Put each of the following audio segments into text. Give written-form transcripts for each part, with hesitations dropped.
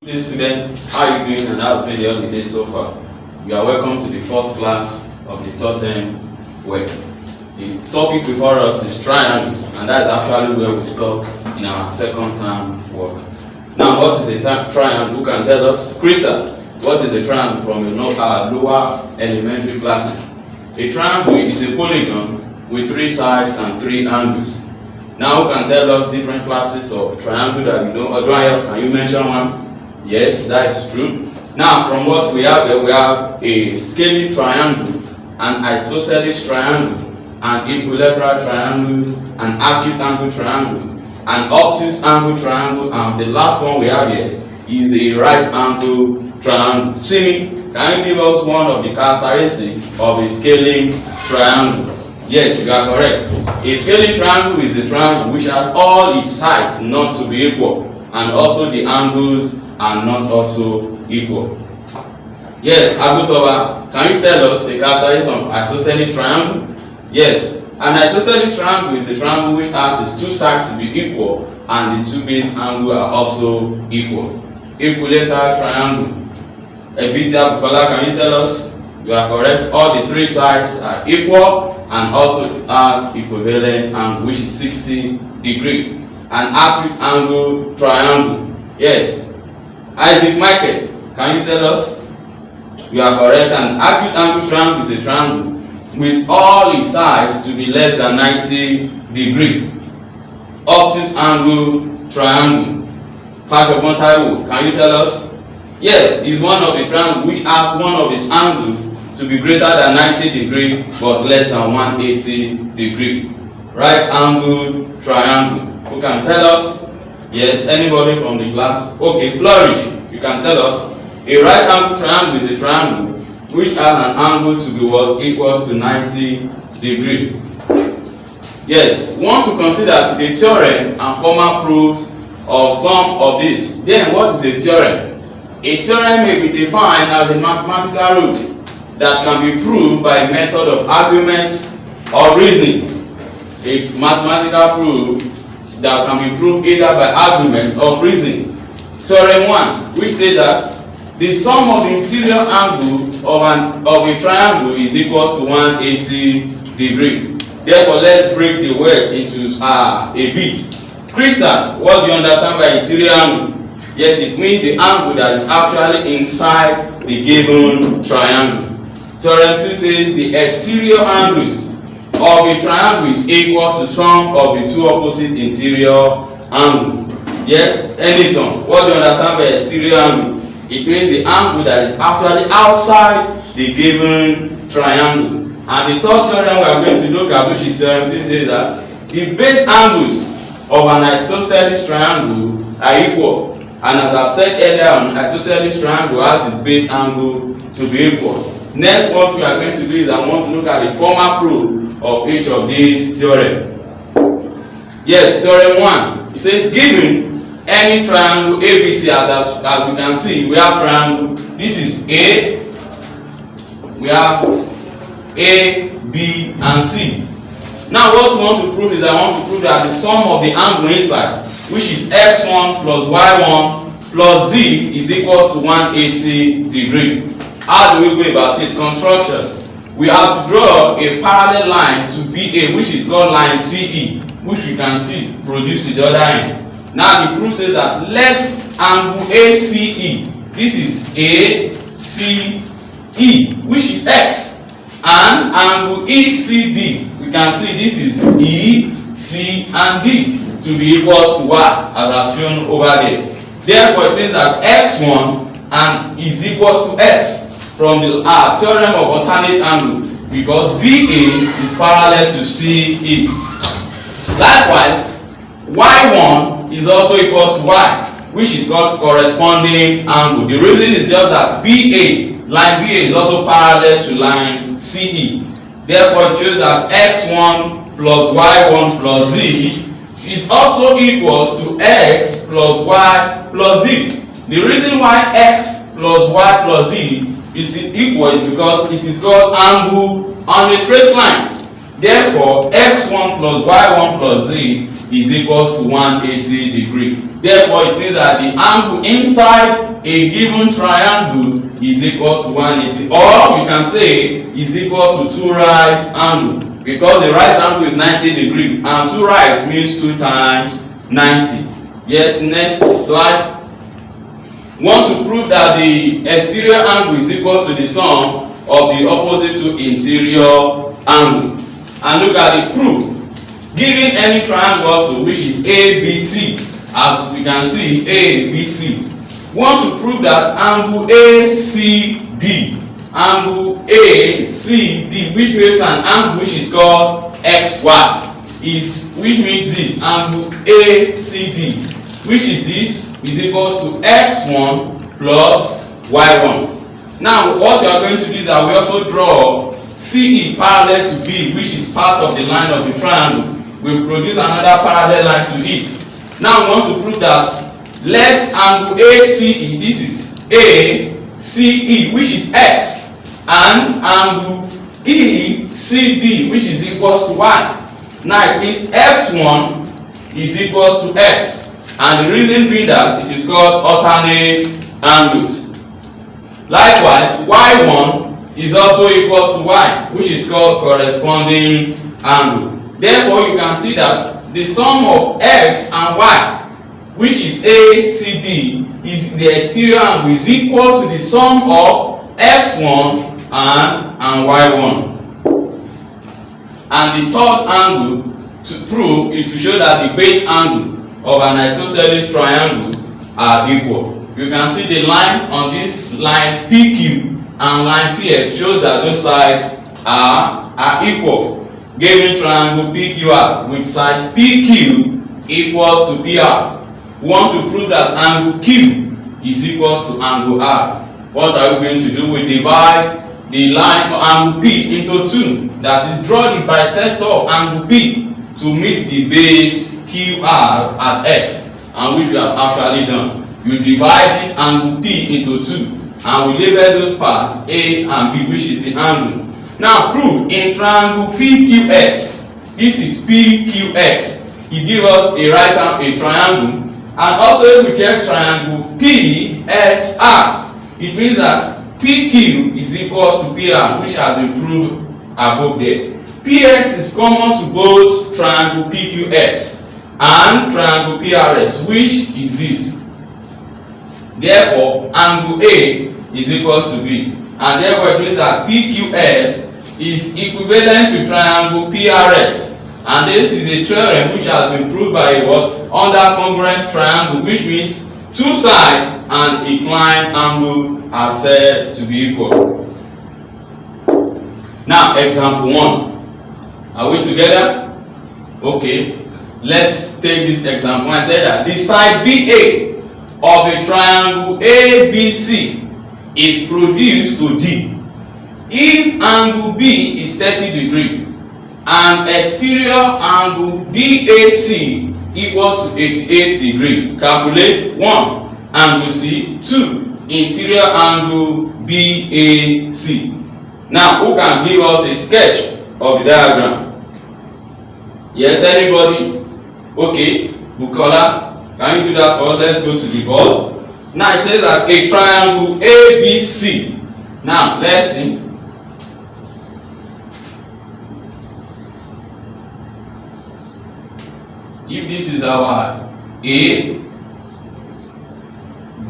Good students, how are you doing and how's been the holiday so far? You are welcome to the first class of the third term work. The topic before us is triangles, and that is actually where we stop in our second term work. Now, what is a triangle? Who can tell us? Krista, what is a triangle from your lower elementary classes? A triangle is a polygon with 3 sides and 3 angles. Now, who can tell us different classes of triangle that we know? Odwaya, can you mention one? Yes, that is true. Now, from what we have here, we have a scaly triangle, an isosceles triangle, an equilateral triangle, an acute angle triangle, an obtuse angle triangle, and the last one we have here is a right angle triangle. Simi, can you give us one of the characteristics of a scaling triangle? Yes, you are correct. A scaling triangle is a triangle which has all its sides not to be equal, and also the angles are not also equal. Yes, Agutoba, can you tell us the characteristics of isosceles triangle? Yes, an isosceles triangle is a triangle which has its 2 sides to be equal and the 2 base angles are also equal. Equilateral triangle. Ebitia Bukola, can you tell us? You are correct. All the 3 sides are equal and also has equivalent angle which is 60 degrees. An acute angle triangle. Yes. Isaac Michael, can you tell us? You are correct. An acute angle triangle is a triangle with all its sides to be less than 90 degrees. Obtuse angle triangle. Fashokon Taiwo, can you tell us? Yes, it's one of the triangles which has one of its angles to be greater than 90 degrees but less than 180 degrees. Right angle triangle. Who can tell us? Yes, anybody from the class? Okay, Flourish, you can tell us. A right angle triangle is a triangle which has an angle to be what equals to 90 degrees. Yes, want to consider the theorem and formal proofs of some of this. Then what is a theorem? A theorem may be defined as a mathematical rule that can be proved by a method of arguments or reasoning. A mathematical proof that can be proved either by argument or reasoning. Theorem 1, which states that the sum of the interior angle of a triangle is equal to 180 degrees. Therefore, let's break the word into a bit. Krista, what do you understand by interior angle? Yes, it means the angle that is actually inside the given triangle. Theorem 2 says the exterior angles of a triangle is equal to sum of the 2 opposite interior angles. Yes, Anything. What do you understand by exterior angle? It means the angle that is actually outside the given triangle. And the third theorem we are going to look at, which is theorem 3, says that the base angles of an isosceles triangle are equal. And as I said earlier on, isosceles triangle has its base angle to be equal. Next, what we are going to do is I want to look at the formal proof of each of these theorems. Yes, theorem 1. It says given any triangle ABC, as you can see, we have triangle. This is A. We have A, B, and C. Now, what we want to prove is I want to prove that the sum of the angle inside, which is x1 plus y1 plus z, is equal to 180 degrees. How do we go about it? Construction. We have to draw a parallel line to BA, which is called line CE, which we can see produced to the other end. Now the proof says that let angle ACE, this is ACE, which is x, and angle ECD, we can see this is E, C, and D, to be equal to y, as I've shown over there. Therefore, it means that x1 and is equal to x from the theorem of alternate angle, because BA is parallel to CE. Likewise, y1 is also equal to y, which is called corresponding angle. The reason is just that line BA is also parallel to line CE. Therefore, it shows that x1 plus y1 plus z is also equals to x plus y plus z. The reason why x plus y plus z is equal is because it is called angle on a straight line. Therefore, x1 plus y1 plus z is equal to 180 degrees. Therefore, it means that the angle inside a given triangle is equal to 180, or we can say is equal to 2 right angle, because the right angle is 90 degrees and 2 right means 2 times 90. Yes, next slide. Want to prove that the exterior angle is equal to the sum of the opposite two interior angle. And look at the proof. Given any triangle also, which is ABC, as we can see, ABC. Want to prove that angle ACD, which makes an angle which is called XY, which makes this angle ACD, which is this, is equals to x1 plus y1. Now what we are going to do is that we also draw CE parallel to B, which is part of the line of the triangle. We will produce another parallel line to it. Now we want to prove that let angle ACE, this is ACE, which is x, and angle ECD, which is equals to y. Now it means x1 is equals to x. And the reason being that it is called alternate angles. Likewise, y1 is also equals to y, which is called corresponding angle. Therefore, you can see that the sum of x and y, which is ACD, is the exterior angle, is equal to the sum of x1 and y1. And the third angle to prove is to show that the base angle of an isosceles triangle are equal. You can see the line on this line PQ and line PS shows that those sides are equal. Given triangle PQR with side PQ equals to PR. We want to prove that angle Q is equals to angle R. What are we going to do? We divide the line of angle P into 2. That is, draw the bisector of angle P to meet the base QR at X, and which we have actually done. You divide this angle P into 2, and we label those parts A and B, which is the angle. Now proof in triangle PQX. This is PQX. It gives us a right angle, a triangle, and also if we check triangle PXR, it means that PQ is equals to PR, which has been proved above there. PS is common to both triangle PQX and triangle PRS, which is this. Therefore, angle A is equals to B, and therefore it means that PQS is equivalent to triangle PRS, and this is a theorem which has been proved by what? Under congruent triangle, which means two sides and inclined angle are said to be equal. Now, example 1. Are we together? Okay. Let's take this example. I said that the side BA of a triangle ABC is produced to D if angle B is 30 degrees and exterior angle DAC equals to 88 degrees. Calculate 1 angle C, 2 interior angle BAC. Now, who can give us a sketch of the diagram? Yes, anybody? Okay, Bukola, can you do that for us? Let's go to the board. Now it says that a triangle ABC. Now let's see. If this is our A,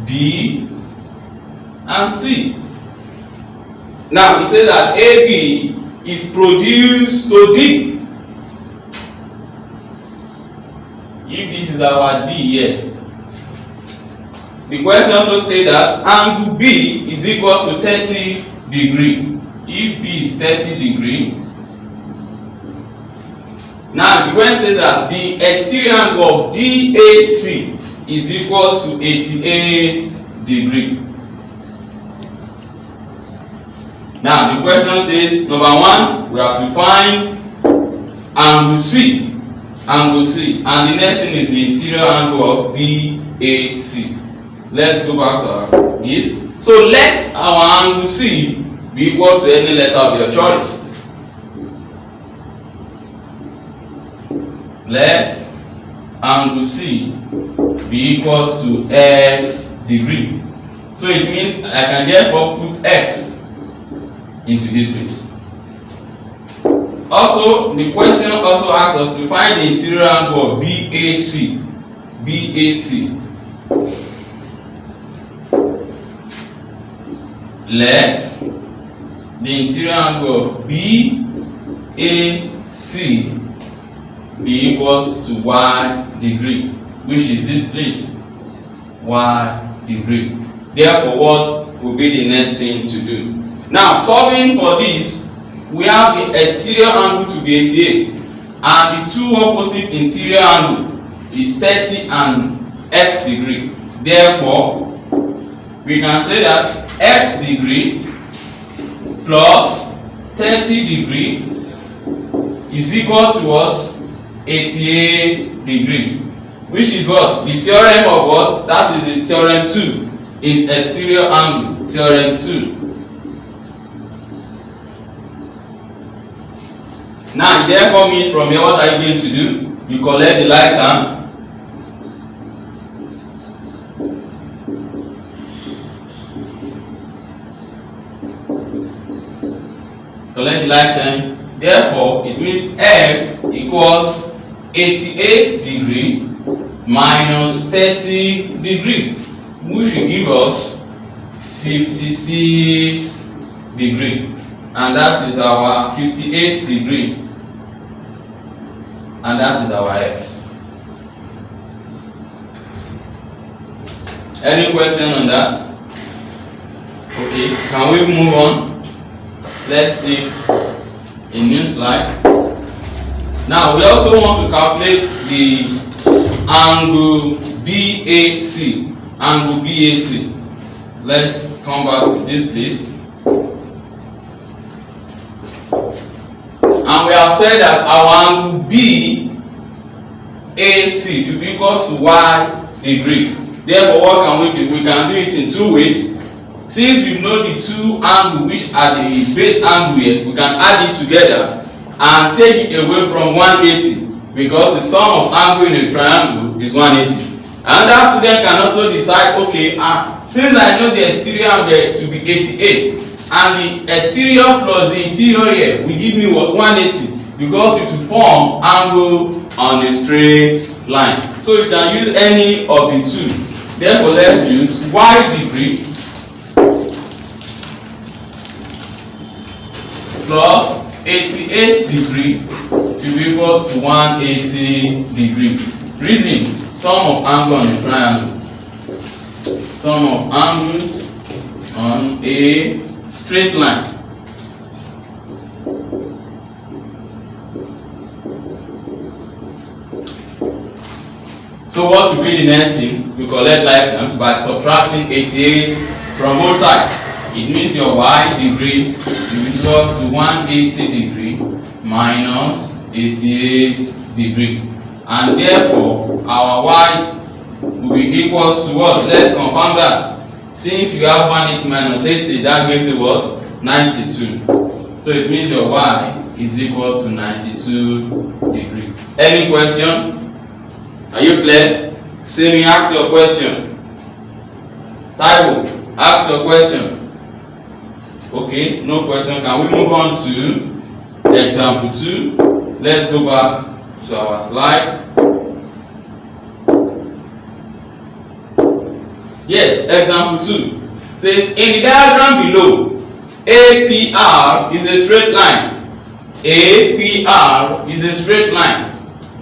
B, and C. Now it says that AB is produced to D. If this is our D here, the question also states that angle B is equal to 30 degrees. If B is 30 degrees, now the question says that the exterior angle of DAC is equal to 88 degrees. Now the question says, number 1, we have to find angle C. Angle C, and the next thing is the interior angle of BAC. Let's go back to our this. So let our angle C be equal to any letter of your choice. Let angle C be equal to X degree. So it means I can therefore put x into this place. Also, the question also asks us to find the interior angle of BAC. BAC. Let the interior angle of BAC be equals to y degree, which is this place, y degree. Therefore, what will be the next thing to do? Now, solving for this, we have the exterior angle to be 88, and the two opposite interior angle is 30 and x degree. Therefore, we can say that x degree plus 30 degree is equal to what? 88 degree. Which is what? The theorem of what? That is the theorem 2. Is exterior angle. Theorem 2. Now, it therefore means from here, what are you going to do? You collect the like term. Collect the like terms. Therefore, it means x equals 88 degree minus 30 degree, which should give us 56 degree, and that is our 58 degree, and that is our x. Any question on that? Okay, can we move on? Let's take a new slide. Now, we also want to calculate the angle BAC. Angle BAC. Let's come back to this place. And we have said that our angle BAC should be equal to y degree. Therefore, what can we do? We can do it in two ways. Since we know the two angles which are the base angle here, we can add it together and take it away from 180, because the sum of angle in a triangle is 180. Another student can also decide, okay, since I know the exterior angle to be 88 and the exterior plus the interior here will give me what? 180, because it will form angle on a straight line. So you can use any of the two. Therefore, let's use y degree plus 88 degree to be equals to 180 degree. Reason, sum of angle on a triangle. Sum of angles on a straight line. So what will be the next thing? You collect like terms by subtracting 88 from both sides. It means your y degree is equal to 180 degree minus 88 degree. And therefore, our y will be equal to what? Let's confirm that. Since you have 180 minus 80, that gives you what? 92. So it means your y is equal to 92 degree. Any question? Are you clear? Simi, ask your question. Taiwo, ask your question. Okay, no question. Can we move on to example 2? Let's go back to our slide. Yes, example 2 says in the diagram below, APR is a straight line. APR is a straight line.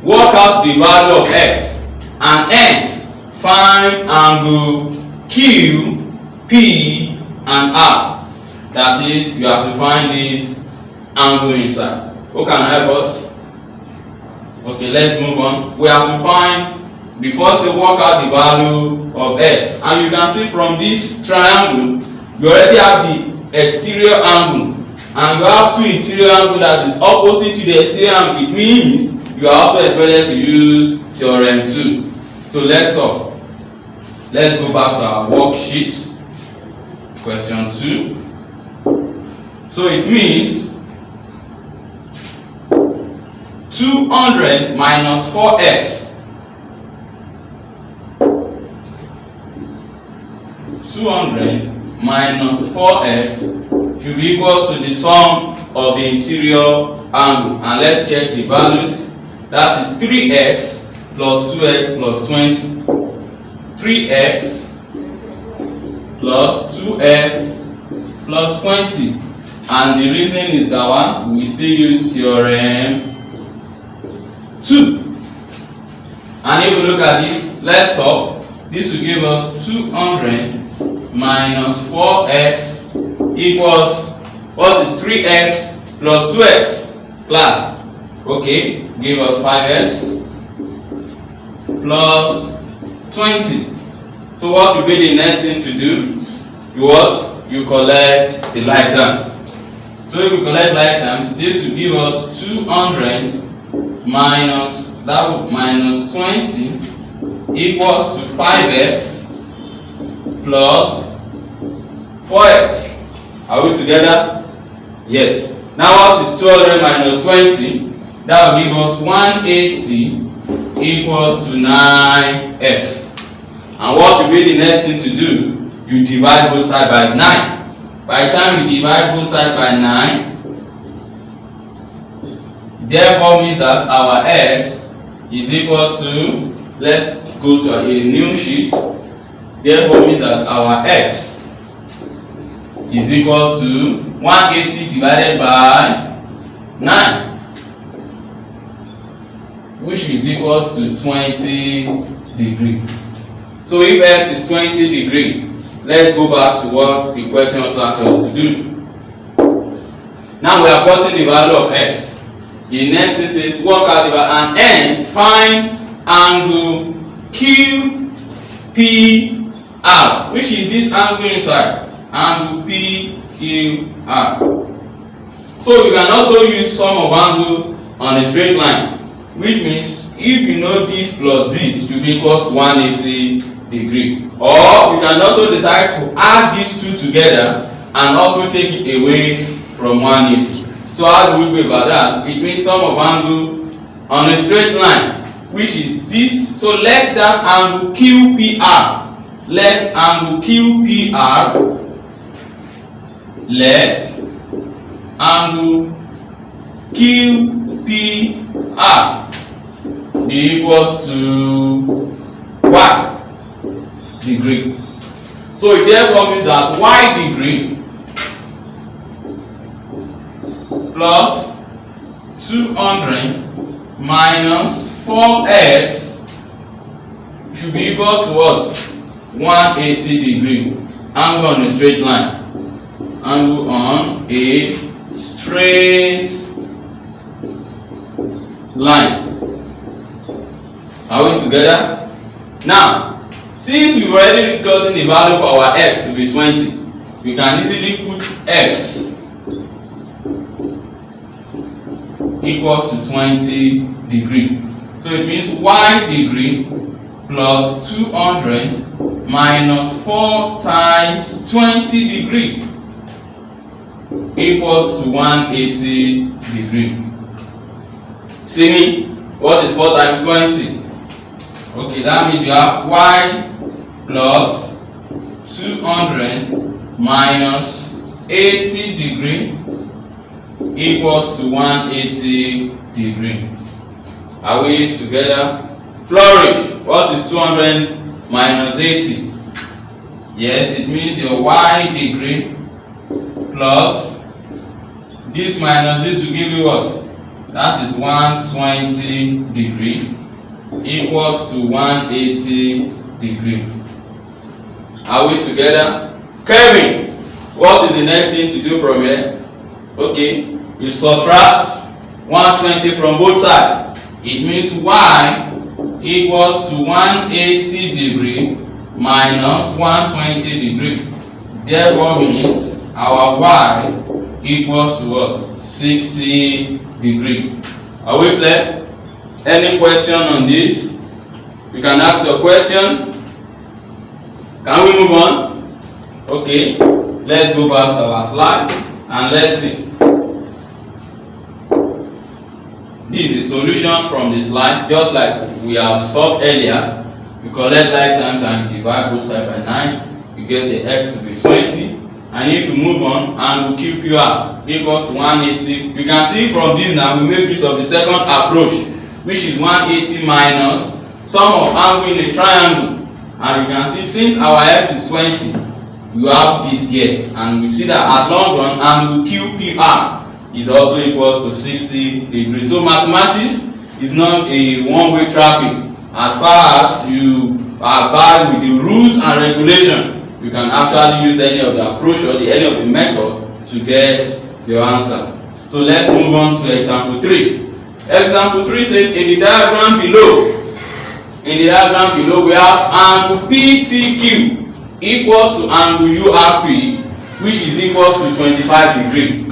Work out the value of x, and hence find angle Q, P, and R. That is, you have to find this angle inside. Who can help us? Okay, let's move on. We have to find, before they work out the value of x. And you can see from this triangle, you already have the exterior angle. And you have two interior angles that is opposite to the exterior angle. It means you are also expected to use theorem 2. So let's solve. Let's go back to our worksheet. Question 2. So it means 200 minus 4x. 200 minus 4x should be equal to the sum of the interior angle. And let's check the values. That is 3x plus 2x plus 20. 3x plus 2x plus 20. And the reason is that one, we still use theorem 2. And if we look at this, let's solve. This will give us 200 minus 4x equals, what is 3x plus 2x? Class. Okay, give us 5x plus 20. So what will be the next thing to do? You collect the like terms. So if we collect like terms, this will give us 200 minus, that would minus 20 equals to 5x plus 4x. Are we together? Yes. Now what is 200 minus 20? That will give us 180 equals to 9x. And what will be the next thing to do? You divide both sides by 9. By the time you divide both sides by 9, therefore means that our x is equals to, let's go to a new sheet. Therefore means that our x is equals to 180 divided by 9, which is equals to 20 degrees. So if x is 20 degrees, let's go back to what the question also asks us to do. Now we are plotting the value of x. The next thing says work out the value, and hence find angle QPR, which is this angle inside, angle PQR. So you can also use sum of angle on a straight line, which means if you know this plus this should be equals to 180 degrees. Or you can also decide to add these two together and also take it away from 180. So how do we go about that? It means sum of angle on a straight line, which is this. So let that angle QPR. Let angle QPR. Let angle QPR be equals to y degree. So it therefore means that y degree plus 200 minus 4x should be equal to what? 180 degrees. Angle on a straight line. Angle on a straight line. Are we together? Now, since we've already gotten the value for our x to be 20, we can easily put x equals to 20 degrees. So it means y degree plus 200 minus 4 times 20 degrees equals to 180 degrees. See me? What is 4 times 20? Okay, that means you have y plus 200 minus 80 degrees equals to 180 degrees. Are we together? Flourish. What is 200 minus 80? Yes, it means your y degree plus this minus this will give you what? That is 120 degrees equals to 180 degrees. Are we together? Kevin, what is the next thing to do from here? Okay, you subtract 120 from both sides. It means y equals to 180 degrees minus 120 degrees. Therefore means our y equals to what? 60 degrees. Are we clear? Any question on this? You can ask your question. Can we move on? Okay, let's go back to our slide and let's see. This is a solution from the slide, just like we have solved earlier. We collect like times and divide both sides by 9. you get the x to be 20. And if you move on, angle QPR equals to 180. You can see from this now we make use of the second approach, which is 180 minus sum of angle in a triangle. And you can see since our x is 20, you have this here, and we see that at long run angle QPR is also equals to 60 degrees. So mathematics is not a one-way traffic. As far as you abide with the rules and regulation, you can actually use any of the approach or any of the method to get your answer. So let's move on to example 3. Example 3 says in the diagram below, we have angle PTQ equals to angle URP, which is equals to 25 degrees,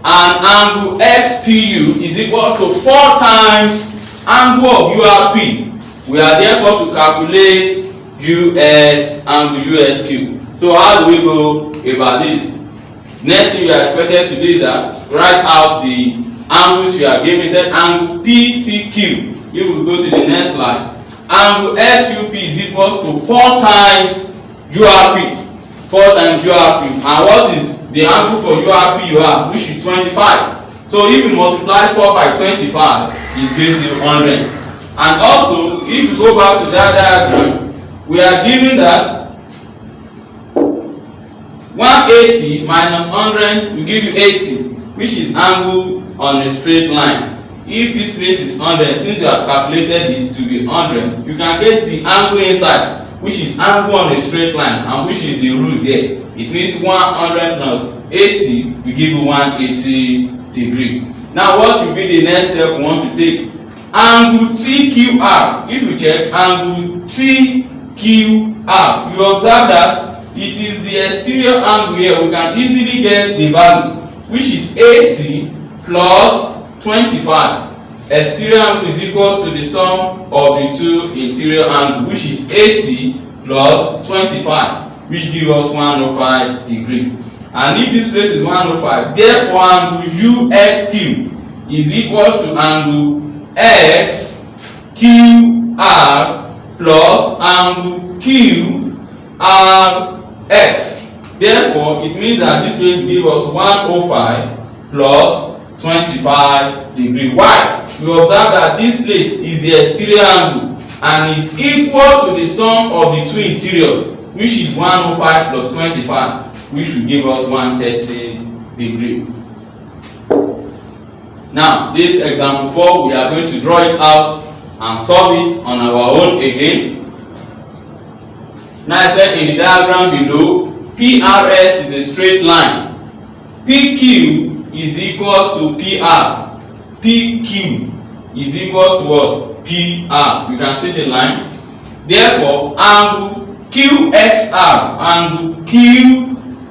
and angle XPU is equals to 4 times angle of URP. We are therefore to calculate US angle USQ. So how do we go about this? Next thing you are expected to do is that write out the angles you are given. Said angle PTQ. You will go to the next slide. Angle SUP is equals to 4 times URP. 4 times URP. And what is the angle for URP you have, which is 25? So if you multiply 4 by 25, it gives you 100. And also, if you go back to that diagram, we are given that 180 minus 100 will give you 80, which is angle on a straight line. If this place is 100, since you have calculated it to be 100, you can get the angle inside, which is angle on a straight line, and which is the rule there. It means 100 plus 80 will give you 180 degree. Now what will be the next step we want to take? Angle TQR. If you check angle TQR, you observe that it is the exterior angle here. We can easily get the value, which is 80 plus 25. Exterior angle is equal to the sum of the two interior angles, which is 80 plus 25, which gives us 105 degree. And if this place is 105, therefore angle USQ is equal to angle XQR plus angle QRX. Therefore, it means that this will give us 105 plus 25 degree. Why? We observe that this place is the exterior angle and is equal to the sum of the two interior, which is 105 plus 25, which will give us 130 degree. Now, this example 4, we are going to draw it out and solve it on our own again. Now, I said in the diagram below, PRS is a straight line. PQ is equals to PR. PQ is equals to what? PR. You can see the line. Therefore, angle QXR, angle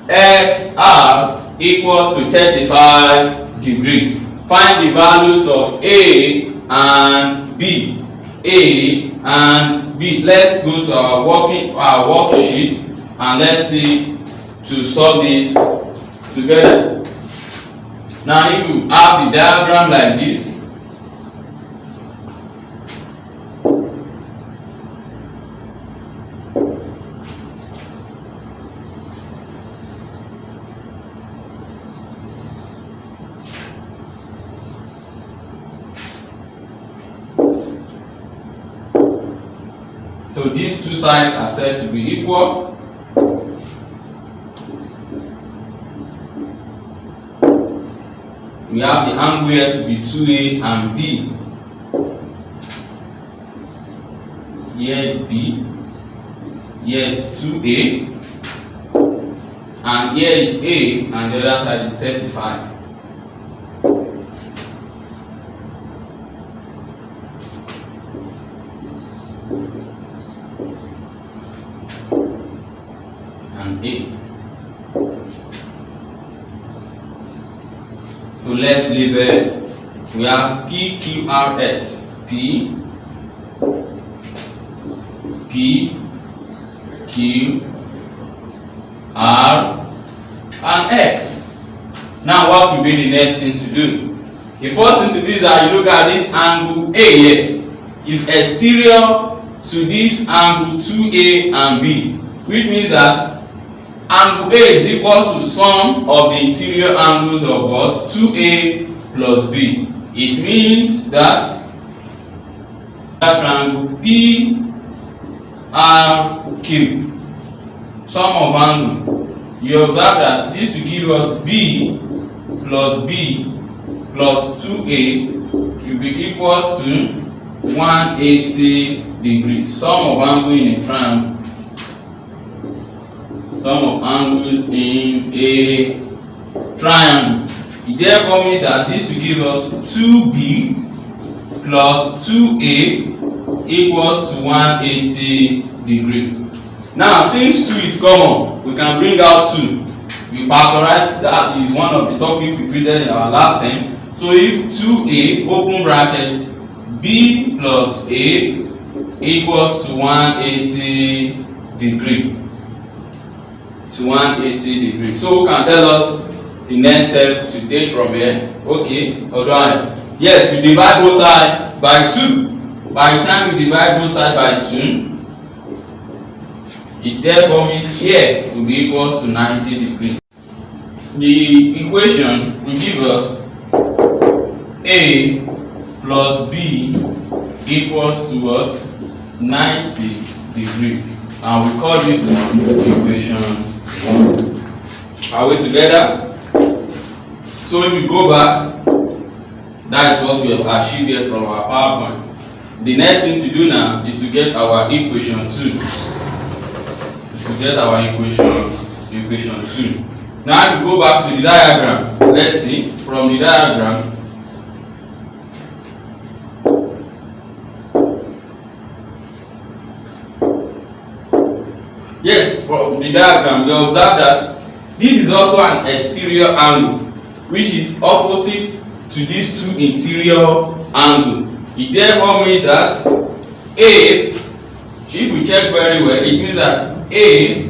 QXR equals to 35 degrees. Find the values of A and B. A and B. Let's go to our worksheet and let's see to solve this together. Now, if you have the diagram like this, so these two sides are said to be equal. We have the angle here to be 2A and B. Here is B. Here is 2A. And here is A, and the other side is 35. And A. So let's label. We have PQRS. P, Q, R, and X. Now, what will be the next thing to do? The first thing to do is that you look at this angle A here. Is exterior to this angle 2A and B, which means that angle A is equal to sum of the interior angles of what? 2A plus B. It means that triangle PRQ, sum of angle, you observe that this will give us B plus 2A will be equals to 180 degrees. Sum of angle in a triangle. Sum of angles in a triangle. It therefore means that this will give us 2B plus 2A equals to 180 degrees. Now, since 2 is common, we can bring out 2. We factorize, that is one of the topics we treated in our last time. So if 2A, open brackets, B plus A equals to 180 degrees. To 180 degrees. So who can tell us the next step to take from here? Okay, alright. Yes, we divide both sides by 2. By the time we divide both sides by 2, it therefore means here will be equal to 90 degrees. The equation will give us A plus B equals to what? 90 degrees. And we call this one equation 1. Are we together? So if we go back, that is what we have achieved here from our PowerPoint. The next thing to do now is to get our equation 2. Equation 2. Now if we go back to the diagram, let's see from the diagram. Yes, from the diagram we observe that this is also an exterior angle, which is opposite to these two interior angles. It therefore means that A, if we check very well, it means that A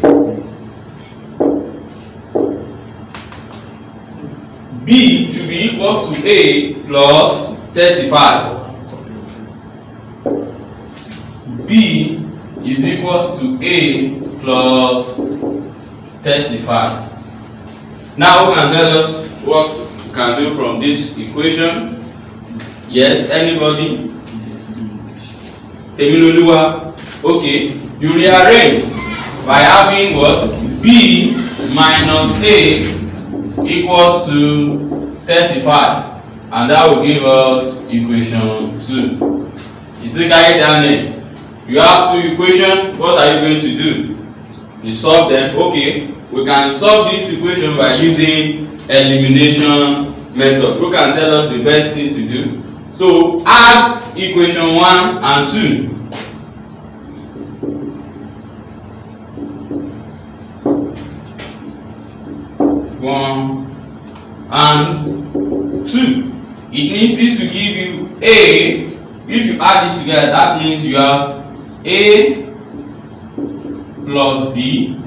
B should be equals to A plus 35. B is equals to A plus 35. Now who can tell us what we can do from this equation? Yes, anybody? Temiloluwa. Okay, you rearrange by having what? B minus A equals to 35, and that will give us equation 2. You see, guys down there, you have two equations. What are you going to do? You solve them. Okay, we can solve this equation by using elimination method. Who can tell us the best thing to do? So add equation 1 and 2. One and 2. It means this will give you A. If you add it together, that means you have A plus B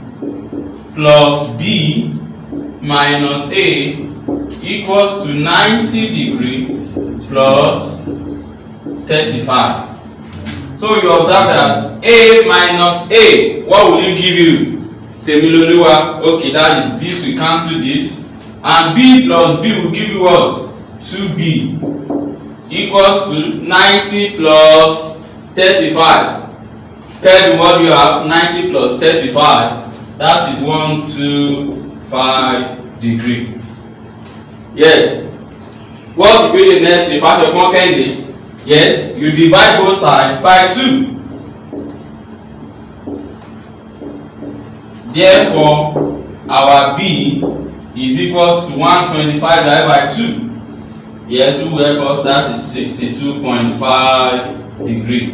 minus A equals to 90 degrees plus 35. So you observe that A minus A, what will it give you? Temiloluwa. Okay, that is this, we cancel this. And B plus B will give you what? 2B equals to 90 plus 35. Tell me what you have. 90 plus 35. That is 125 degrees. Yes. What will be the next thing? Yes, you divide both sides by 2. Therefore, our B is equals to 125 divided by 2. Yes, who help us? That is 62.5 degrees.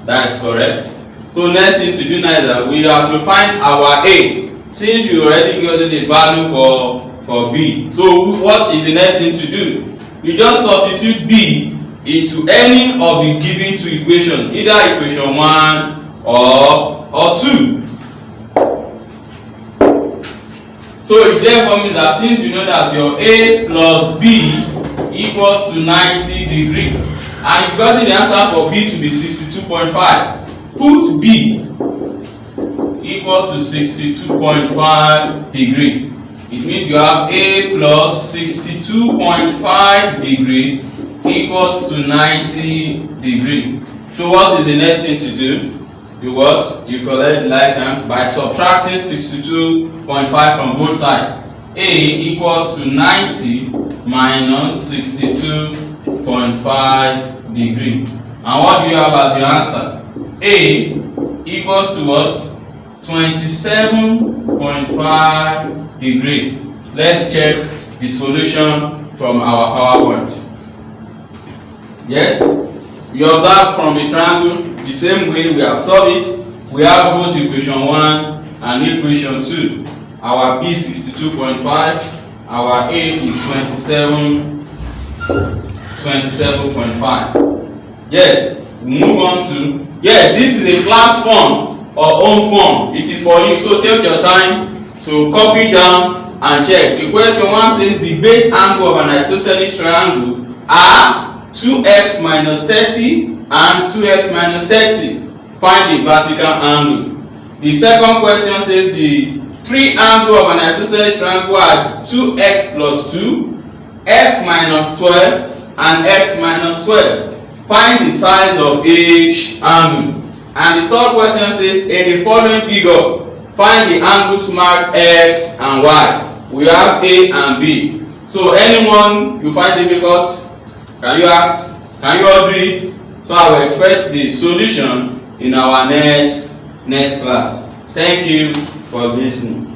That is correct. So next thing to do now is that we have to find our A. Since you already got the value for B. So what is the next thing to do? You just substitute B into any of the given two equations, either equation 1 or 2. So it therefore means that since you know that your A plus B equals to 90 degrees, and you've gotten the answer for B to be 62.5, put B equals to 62.5 degree. It means you have A plus 62.5 degree equals to 90 degree. So what is the next thing to do? You what? You collect the like terms by subtracting 62.5 from both sides. A equals to 90 minus 62.5 degree. And what do you have as your answer? A equals to what? 27.5 degree. Let's check the solution from our PowerPoint. Yes, we observe from the triangle the same way we have solved it. We have both equation 1 and equation 2. Our B 62.5, our A is 27.5. Yes, we move on to, yes, this is a class form or home form. It is for you, so take your time to copy down and check. The question 1 says the base angle of an isosceles triangle are 2x minus 30 and 2x minus 30. Find the vertical angle. The second question says the triangle of an isosceles triangle are 2x plus 2, x minus 12 and x minus 12. Find the size of each angle. And the third question says in the following figure, find the angles marked x and y. We have A and B. So anyone you find difficult, can you ask? Can you all do it? So I will expect the solution in our next class. Thank you for listening.